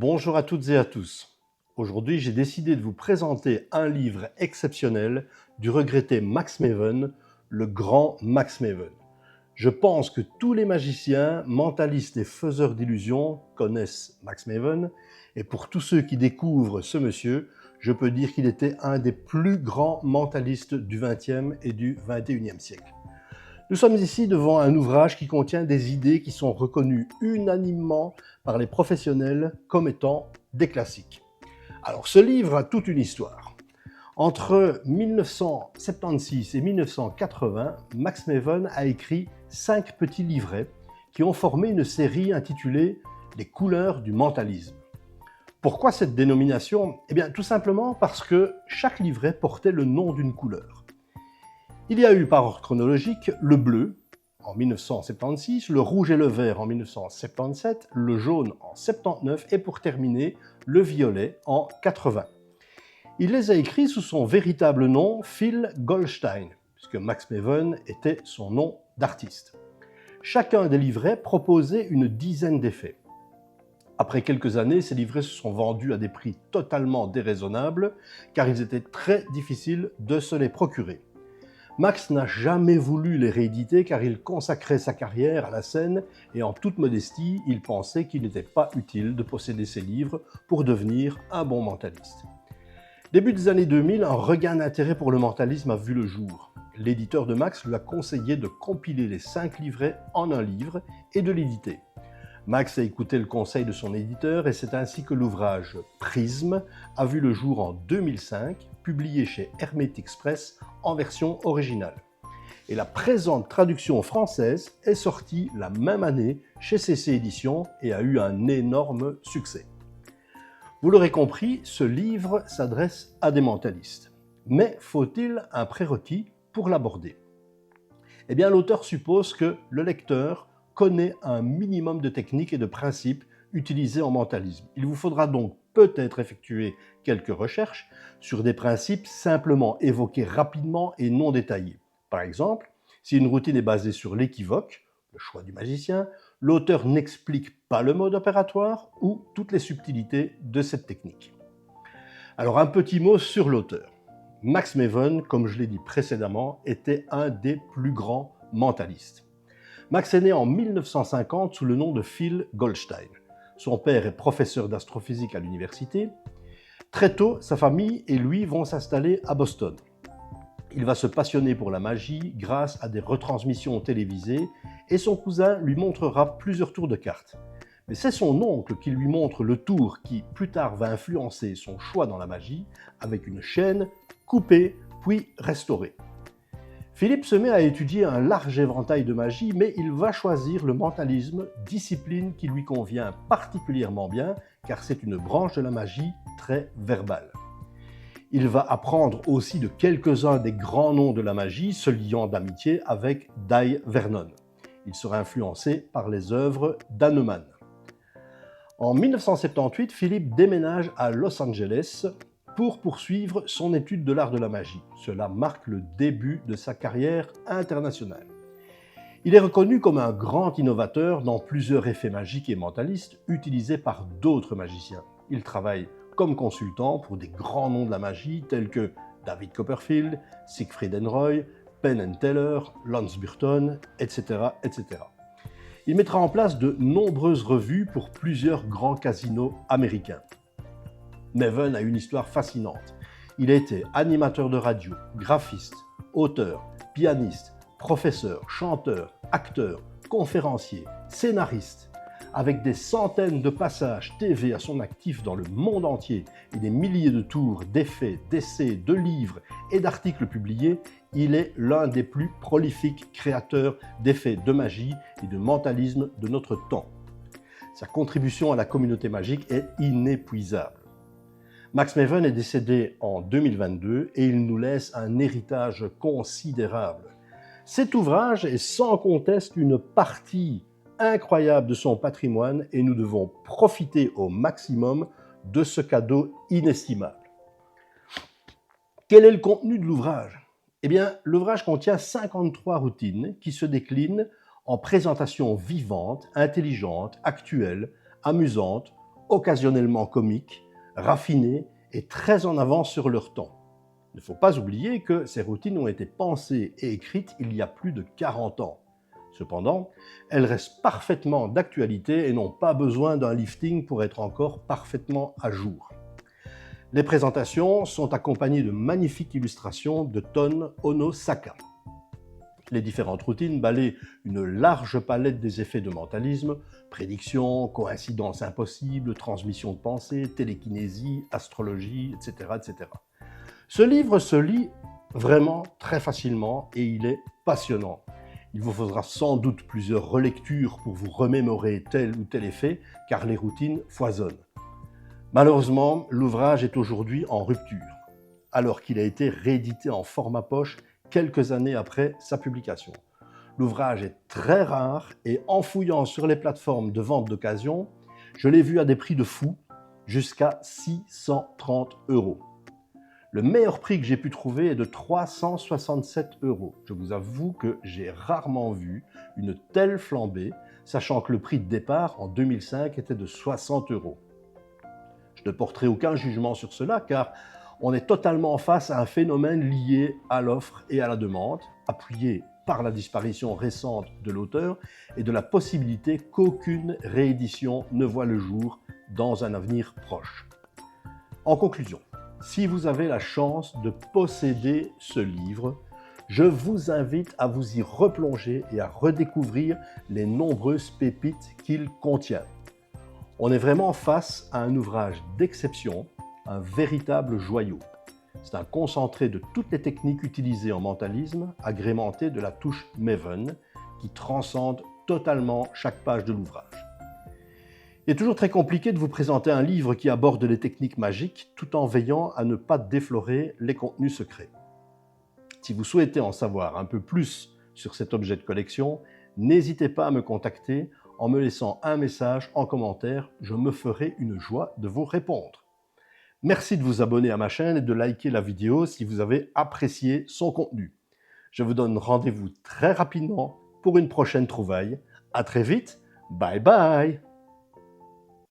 Bonjour à toutes et à tous. Aujourd'hui, j'ai décidé de vous présenter un livre exceptionnel du regretté Max Maven, le grand Max Maven. Je pense que tous les magiciens, mentalistes et faiseurs d'illusions connaissent Max Maven, et pour tous ceux qui découvrent ce monsieur, je peux dire qu'il était un des plus grands mentalistes du XXe et du XXIe siècle. Nous sommes ici devant un ouvrage qui contient des idées qui sont reconnues unanimement par les professionnels comme étant des classiques. Alors ce livre a toute une histoire. Entre 1976 et 1980, Max Maven a écrit 5 petits livrets qui ont formé une série intitulée « Les couleurs du mentalisme ». Pourquoi cette dénomination ? Eh bien tout simplement parce que chaque livret portait le nom d'une couleur. Il y a eu par ordre chronologique le bleu en 1976, le rouge et le vert en 1977, le jaune en 79 et pour terminer, le violet en 80. Il les a écrits sous son véritable nom, Phil Goldstein, puisque Max Maven était son nom d'artiste. Chacun des livrets proposait une dizaine d'effets. Après quelques années, ces livrets se sont vendus à des prix totalement déraisonnables, car ils étaient très difficiles de se les procurer. Max n'a jamais voulu les rééditer car il consacrait sa carrière à la scène et en toute modestie, il pensait qu'il n'était pas utile de posséder ces livres pour devenir un bon mentaliste. Début des années 2000, un regain d'intérêt pour le mentalisme a vu le jour. L'éditeur de Max lui a conseillé de compiler les 5 livrets en un livre et de l'éditer. Max a écouté le conseil de son éditeur et c'est ainsi que l'ouvrage Prisme a vu le jour en 2005, publié chez Hermetic Press en version originale. Et la présente traduction française est sortie la même année chez CC Éditions et a eu un énorme succès. Vous l'aurez compris, ce livre s'adresse à des mentalistes. Mais faut-il un prérequis pour l'aborder ? Eh bien, l'auteur suppose que le lecteur connaît un minimum de techniques et de principes utilisés en mentalisme. Il vous faudra donc peut-être effectuer quelques recherches sur des principes simplement évoqués rapidement et non détaillés. Par exemple, si une routine est basée sur l'équivoque, le choix du magicien, l'auteur n'explique pas le mode opératoire ou toutes les subtilités de cette technique. Alors un petit mot sur l'auteur. Max Maven, comme je l'ai dit précédemment, était un des plus grands mentalistes. Max est né en 1950 sous le nom de Phil Goldstein. Son père est professeur d'astrophysique à l'université. Très tôt, sa famille et lui vont s'installer à Boston. Il va se passionner pour la magie grâce à des retransmissions télévisées et son cousin lui montrera plusieurs tours de cartes. Mais c'est son oncle qui lui montre le tour qui, plus tard, va influencer son choix dans la magie avec une chaîne coupée puis restaurée. Philippe se met à étudier un large éventail de magie, mais il va choisir le mentalisme, discipline qui lui convient particulièrement bien, car c'est une branche de la magie très verbale. Il va apprendre aussi de quelques-uns des grands noms de la magie, se liant d'amitié avec Dai Vernon. Il sera influencé par les œuvres d'Hahnemann. En 1978, Philippe déménage à Los Angeles pour poursuivre son étude de l'art de la magie. Cela marque le début de sa carrière internationale. Il est reconnu comme un grand innovateur dans plusieurs effets magiques et mentalistes utilisés par d'autres magiciens. Il travaille comme consultant pour des grands noms de la magie tels que David Copperfield, Siegfried Roy, Penn Teller, Lance Burton, etc., etc. Il mettra en place de nombreuses revues pour plusieurs grands casinos américains. Maven a une histoire fascinante. Il a été animateur de radio, graphiste, auteur, pianiste, professeur, chanteur, acteur, conférencier, scénariste. Avec des centaines de passages TV à son actif dans le monde entier et des milliers de tours, d'effets, d'essais, de livres et d'articles publiés, il est l'un des plus prolifiques créateurs d'effets de magie et de mentalisme de notre temps. Sa contribution à la communauté magique est inépuisable. Max Maven est décédé en 2022 et il nous laisse un héritage considérable. Cet ouvrage est sans conteste une partie incroyable de son patrimoine et nous devons profiter au maximum de ce cadeau inestimable. Quel est le contenu de l'ouvrage ? Eh bien, l'ouvrage contient 53 routines qui se déclinent en présentations vivantes, intelligentes, actuelles, amusantes, occasionnellement comiques, raffinés et très en avance sur leur temps. Il ne faut pas oublier que ces routines ont été pensées et écrites il y a plus de 40 ans. Cependant, elles restent parfaitement d'actualité et n'ont pas besoin d'un lifting pour être encore parfaitement à jour. Les présentations sont accompagnées de magnifiques illustrations de Ton Onosaka. Les différentes routines balayent une large palette des effets de mentalisme, prédiction, coïncidence impossible, transmission de pensée, télékinésie, astrologie, etc., etc. Ce livre se lit vraiment très facilement et il est passionnant. Il vous faudra sans doute plusieurs relectures pour vous remémorer tel ou tel effet, car les routines foisonnent. Malheureusement, l'ouvrage est aujourd'hui en rupture, alors qu'il a été réédité en format poche quelques années après sa publication. L'ouvrage est très rare et en fouillant sur les plateformes de vente d'occasion, je l'ai vu à des prix de fou, jusqu'à 630 €. Le meilleur prix que j'ai pu trouver est de 367 €. Je vous avoue que j'ai rarement vu une telle flambée, sachant que le prix de départ en 2005 était de 60 €. Je ne porterai aucun jugement sur cela car on est totalement face à un phénomène lié à l'offre et à la demande, appuyé par la disparition récente de l'auteur et de la possibilité qu'aucune réédition ne voit le jour dans un avenir proche. En conclusion, si vous avez la chance de posséder ce livre, je vous invite à vous y replonger et à redécouvrir les nombreuses pépites qu'il contient. On est vraiment face à un ouvrage d'exception, un véritable joyau. C'est un concentré de toutes les techniques utilisées en mentalisme, agrémenté de la touche Maven, qui transcende totalement chaque page de l'ouvrage. Il est toujours très compliqué de vous présenter un livre qui aborde les techniques magiques tout en veillant à ne pas déflorer les contenus secrets. Si vous souhaitez en savoir un peu plus sur cet objet de collection, n'hésitez pas à me contacter en me laissant un message en commentaire, je me ferai une joie de vous répondre. Merci de vous abonner à ma chaîne et de liker la vidéo si vous avez apprécié son contenu. Je vous donne rendez-vous très rapidement pour une prochaine trouvaille. À très vite, bye bye!